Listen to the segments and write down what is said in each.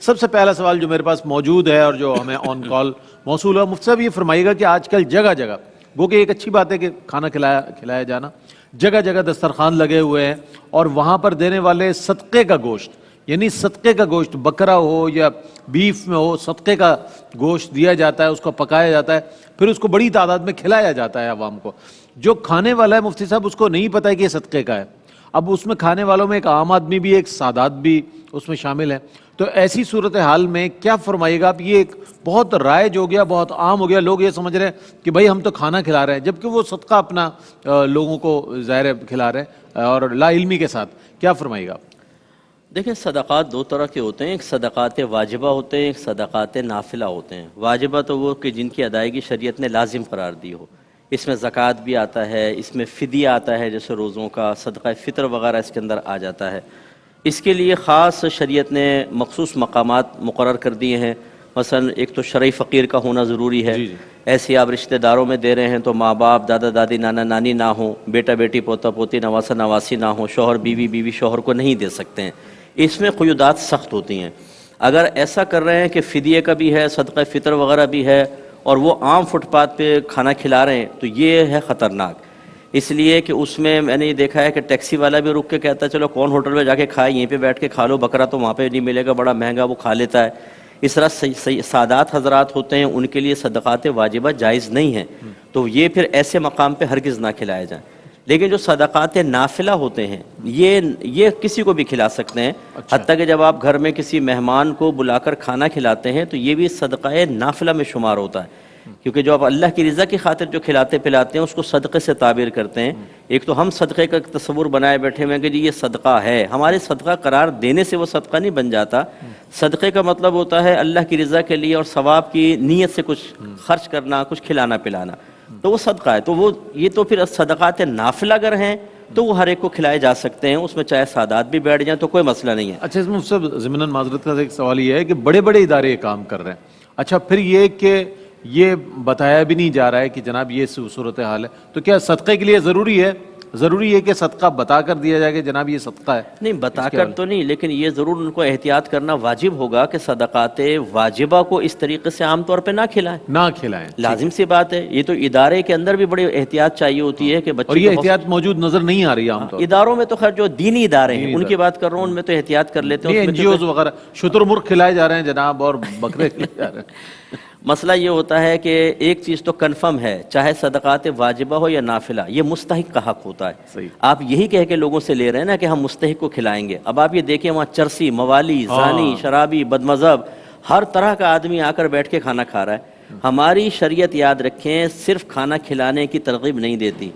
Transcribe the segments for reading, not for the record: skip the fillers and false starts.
سب سے پہلا سوال جو میرے پاس موجود ہے اور جو ہمیں آن کال موصول ہوا، مفتی صاحب یہ فرمائیے گا کہ آج کل جگہ جگہ، وہ کہ ایک اچھی بات ہے کہ کھانا کھلایا جانا، جگہ جگہ دسترخوان لگے ہوئے ہیں، اور وہاں پر دینے والے صدقے کا گوشت، یعنی صدقے کا گوشت بکرا ہو یا بیف میں ہو، صدقے کا گوشت دیا جاتا ہے، اس کو پکایا جاتا ہے، پھر اس کو بڑی تعداد میں کھلایا جاتا ہے عوام کو۔ جو کھانے والا ہے مفتی صاحب، اس کو نہیں پتہ ہے کہ یہ صدقے کا ہے۔ اب اس میں کھانے والوں میں ایک عام آدمی بھی، ایک سادات بھی اس میں شامل ہے، تو ایسی صورتحال میں کیا فرمائیے گا آپ؟ یہ ایک بہت رائج ہو گیا، بہت عام ہو گیا، لوگ یہ سمجھ رہے ہیں کہ بھائی ہم تو کھانا کھلا رہے ہیں، جبکہ وہ صدقہ اپنا لوگوں کو ظاہر ہے کھلا رہے ہیں اور لا علمی کے ساتھ۔ کیا فرمائیے گا آپ؟ دیکھیں، صدقات دو طرح کے ہوتے ہیں، ایک صدقات واجبہ ہوتے ہیں، ایک صدقات نافلہ ہوتے ہیں۔ واجبہ تو وہ کہ جن کی ادائیگی شریعت نے لازم قرار دی ہو، اس میں زکوٰۃ بھی آتا ہے، اس میں فدیہ آتا ہے جیسے روزوں کا، صدقہ فطر وغیرہ اس کے اندر آ جاتا ہے۔ اس کے لیے خاص شریعت نے مخصوص مقامات مقرر کر دیے ہیں۔ مثلا ایک تو شرعی فقیر کا ہونا ضروری ہے، ایسے آپ رشتہ داروں میں دے رہے ہیں تو ماں باپ، دادا دادی، نانا نانی نہ ہوں، بیٹا بیٹی، پوتا پوتی، نواسا نواسی نہ ہوں، شوہر بیوی بیوی شوہر کو نہیں دے سکتے ہیں۔ اس میں قیودات سخت ہوتی ہیں۔ اگر ایسا کر رہے ہیں کہ فدیے کا بھی ہے، صدقہ فطر وغیرہ بھی ہے، اور وہ عام فٹ پاتھ پہ کھانا کھلا رہے ہیں، تو یہ ہے خطرناک۔ اس لیے کہ اس میں نے یہ دیکھا ہے کہ ٹیکسی والا بھی رک کے کہتا ہے چلو کون ہوٹل میں جا کے کھائے، یہیں پہ بیٹھ کے کھا لو، بکرا تو وہاں پہ نہیں ملے گا، بڑا مہنگا، وہ کھا لیتا ہے۔ اس طرح سادات حضرات ہوتے ہیں، ان کے لیے صدقات واجبہ جائز نہیں ہیں، تو یہ پھر ایسے مقام پہ ہرگز نہ کھلائے جائیں۔ لیکن جو صدقات نافلہ ہوتے ہیں، یہ کسی کو بھی کھلا سکتے ہیں۔ حتیٰ کہ جب آپ گھر میں کسی مہمان کو بلا کر کھانا کھلاتے ہیں تو یہ بھی صدقہ نافلہ میں شمار ہوتا ہے، کیونکہ جو آپ اللہ کی رضا کی خاطر جو کھلاتے پلاتے ہیں اس کو صدقے سے تعبیر کرتے ہیں۔ ایک تو ہم صدقے کا تصور بنائے بیٹھے ہوئے ہیں کہ جی یہ صدقہ ہے، ہمارے صدقہ قرار دینے سے وہ صدقہ نہیں بن جاتا۔ صدقے کا مطلب ہوتا ہے اللہ کی رضا کے لیے اور ثواب کی نیت سے کچھ خرچ کرنا، کچھ کھلانا پلانا، تو وہ صدقہ ہے۔ تو وہ یہ تو پھر صدقات نافلہ اگر ہیں تو وہ ہر ایک کو کھلائے جا سکتے ہیں، اس میں چاہے سادات بھی بیٹھ جائیں تو کوئی مسئلہ نہیں ہے۔ اچھا، اس میں سب ضمناً معذرت کا ایک سوال یہ ہے کہ بڑے بڑے ادارے یہ کام کر رہے ہیں، اچھا پھر یہ کہ یہ بتایا بھی نہیں جا رہا ہے کہ جناب یہ صورتحال ہے، تو کیا صدقے کے لیے ضروری ہے کہ صدقہ بتا کر دیا جائے کہ جناب یہ صدقہ ہے؟ نہیں، بتا کر تو نہیں، لیکن یہ ضرور ان کو احتیاط کرنا واجب ہوگا کہ صدقات واجبہ کو اس طریقے سے عام طور پہ نہ کھلائیں، لازم سی بات ہے۔ یہ تو ادارے کے اندر بھی بڑی احتیاط چاہیے ہوتی ہے کہ بچے، اور یہ احتیاط موجود نظر نہیں آ رہی عام طور اداروں میں تو خیر جو دینی ادارے ہیں ان کی بات کر رہا ہوں، ان میں تو احتیاط کر لیتے ہیں۔ این جی اوز وغیرہ شتر مرغ کھلائے جا رہے ہیں جناب، اور بکرے کھلائے جا رہے ہیں۔ مسئلہ یہ ہوتا ہے کہ ایک چیز تو کنفرم ہے، چاہے صدقات واجبہ ہو یا نافلہ، یہ مستحق کا حق ہوتا ہے۔ آپ یہی کہہ کے لوگوں سے لے رہے ہیں نا کہ ہم مستحق کو کھلائیں گے۔ اب آپ یہ دیکھیں وہاں چرسی، موالی، زانی، شرابی، بد مذہب، ہر طرح کا آدمی آ کر بیٹھ کے کھانا کھا رہا ہے۔ ہماری شریعت یاد رکھیں صرف کھانا کھلانے کی ترغیب نہیں دیتی۔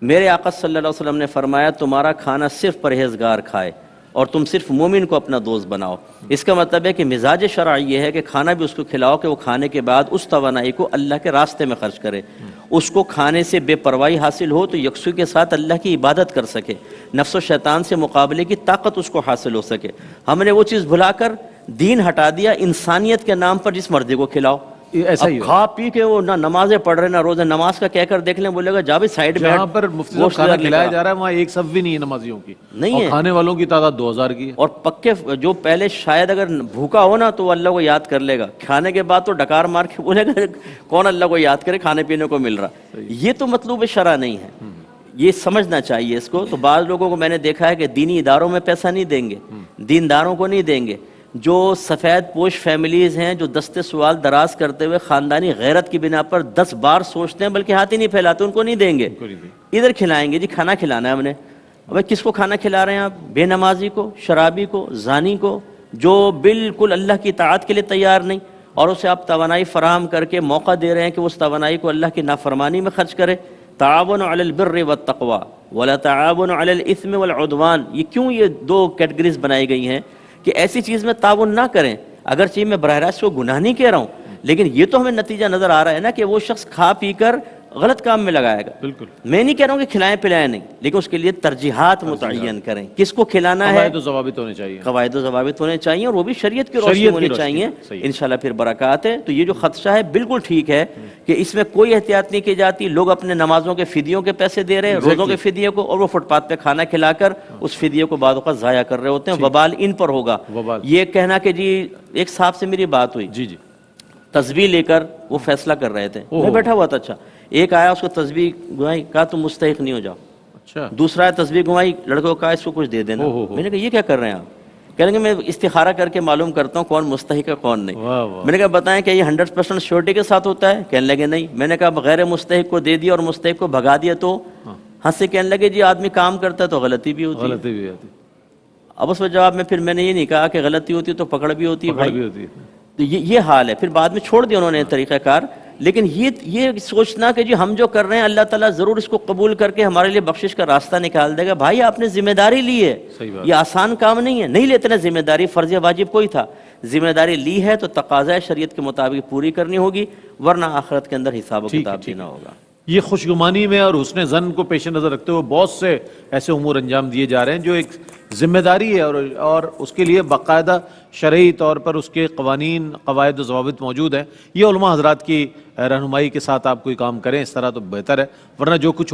میرے آقا صلی اللہ علیہ وسلم نے فرمایا تمہارا کھانا صرف پرہیزگار کھائے اور تم صرف مومن کو اپنا دوست بناؤ۔ اس کا مطلب ہے کہ مزاج شرعی یہ ہے کہ کھانا بھی اس کو کھلاؤ کہ وہ کھانے کے بعد اس توانائی کو اللہ کے راستے میں خرچ کرے، اس کو کھانے سے بے پرواہی حاصل ہو تو یکسوئی کے ساتھ اللہ کی عبادت کر سکے، نفس و شیطان سے مقابلے کی طاقت اس کو حاصل ہو سکے۔ ہم نے وہ چیز بھلا کر دین ہٹا دیا، انسانیت کے نام پر جس مرضی کو کھلاؤ۔ ایسا ہی کھا پی کے وہ نہ نمازیں پڑھ رہے نہ روزے، نماز کا کہہ کر دیکھ لیں، بولے گا جا بھی سائیڈ میں، جہاں پر مفتی صاحب کھانا کھلایا جا رہا ہے وہاں ایک صف بھی نہیں ہے نمازیوں کی، نہیں ہے، کھانے والوں کی تعداد 2000 کی ہے۔ اور پکے جو پہلے شاید اگر بھوکا ہو نا تو وہ اللہ کو یاد کر لے گا، کھانے کے بعد تو ڈکار مار کے بولے گا کون اللہ کو یاد کرے، کھانے پینے کو مل رہا۔ یہ تو مطلوب شرع نہیں ہے، یہ سمجھنا چاہیے اس کو۔ تو بعض لوگوں کو میں نے دیکھا ہے کہ دینی اداروں میں پیسہ نہیں دیں گے، دینداروں کو نہیں دیں گے، جو سفید پوش فیملیز ہیں جو دستے سوال دراز کرتے ہوئے خاندانی غیرت کی بنا پر 10 بار سوچتے ہیں بلکہ ہاتھ ہی نہیں پھیلاتے، ان کو نہیں دیں گے، ادھر کھلائیں گے۔ جی کھانا کھلانا ہے ہم نے، اب کس کو کھانا کھلا رہے ہیں آپ؟ بے نمازی کو، شرابی کو، زانی کو، جو بالکل اللہ کی اطاعت کے لیے تیار نہیں، اور اسے آپ توانائی فراہم کر کے موقع دے رہے ہیں کہ اس توانائی کو اللہ کی نافرمانی میں خرچ کرے۔ تعاون علی البر والتقوی ولا تعاون علی الاثم والعدوان، یہ کیوں یہ دو کیٹیگریز بنائی گئی ہیں کہ ایسی چیز میں تعاون نہ کریں؟ اگرچہ میں براہ راست کو گناہ نہیں کہہ رہا ہوں، لیکن یہ تو ہمیں نتیجہ نظر آ رہا ہے نا کہ وہ شخص کھا پی کر غلط کام میں لگائے گا. بالکل. میں نہیں کہہ رہا ہوں کہ کھلائیں پلائیں نہیں، لیکن اس کے لیے ترجیحات متعین کریں، کس کو کھلانا ہے، قواعد و ضوابط ہونے چاہیے. قواعد و ضوابط ہونے چاہیے، اور وہ بھی شریعت کی روشنی شریعت کی ہونی روشنی چاہیے. میں، صحیح. انشاءاللہ پھر برکات ہے. تو یہ جو خدشہ ہے بالکل ٹھیک ہے کہ اس میں کوئی احتیاط نہیں کی جاتی. لوگ اپنے نمازوں کے فدیوں کے پیسے دے رہے ہیں، روزوں کے فدیے کو، اور وہ فٹ پاتھ پہ کھانا کھلا کر اس فدیے کو بعض اوقات ضائع کر رہے ہوتے ہیں. وبال ان پر ہوگا. وبال. یہ کہنا کہ جی ایک صاحب سے میری بات ہوئی، جی جی. تسبیح لے کر وہ فیصلہ کر رہے تھے، میں بیٹھا ہوا تھا. اچھا، ایک آیا اس کو تسبیح گھمائی، کہا تم مستحق نہیں ہو جاؤ. اچھا. دوسرا آیا تسبیح گھمائی، لڑکے کو کہا اس کو کچھ دے دینا. میں نے کہا یہ کیا کر رہے ہیں آپ؟ کہنے کہ میں استخارہ کر کے معلوم کرتا ہوں کون مستحق ہے کون نہیں. واہ واہ. میں نے کہا بتائیں کہ یہ 100% شیورٹی کے ساتھ ہوتا ہے؟ کہنے لگے نہیں. میں نے کہا غیر مستحق کو دے دیا اور مستحق کو بھگا دیا تو؟ ہنسے کہنے لگے جی آدمی کام کرتا ہے تو غلطی بھی ہوتی ہے. غلطی بھی آتی. اب اس میں جواب میں پھر میں نے یہ نہیں کہا کہ غلطی ہوتی ہے تو پکڑ بھی ہوتی ہے پکڑ بھائی. بھی ہوتی ہے. تو یہ حال ہے. پھر بعد میں چھوڑ دیا انہوں نے طریقہ کار. لیکن یہ سوچنا کہ جی ہم جو کر رہے ہیں اللہ تعالیٰ ضرور اس کو قبول کر کے ہمارے لیے بخشش کا راستہ نکال دے گا. بھائی آپ نے ذمہ داری لی ہے، صحیح بات. یہ آسان کام نہیں ہے. نہیں لیتے نا ذمہ داری، فرض واجب کوئی تھا. ذمہ داری لی ہے تو تقاضۂ شریعت کے مطابق پوری کرنی ہوگی، ورنہ آخرت کے اندر حساب و کتاب دینا ہوگا. یہ خوشگمانی میں اور حسن ظن کو پیش نظر رکھتے ہوئے بہت سے ایسے امور انجام دیے جا رہے ہیں جو ایک ذمہ داری ہے، اور اس کے لیے باقاعدہ شرعی طور پر اس کے قوانین، قواعد و ضوابط موجود ہیں. یہ علماء حضرات کی رہنمائی کے ساتھ آپ کوئی کام کریں اس طرح تو بہتر ہے، ورنہ جو کچھ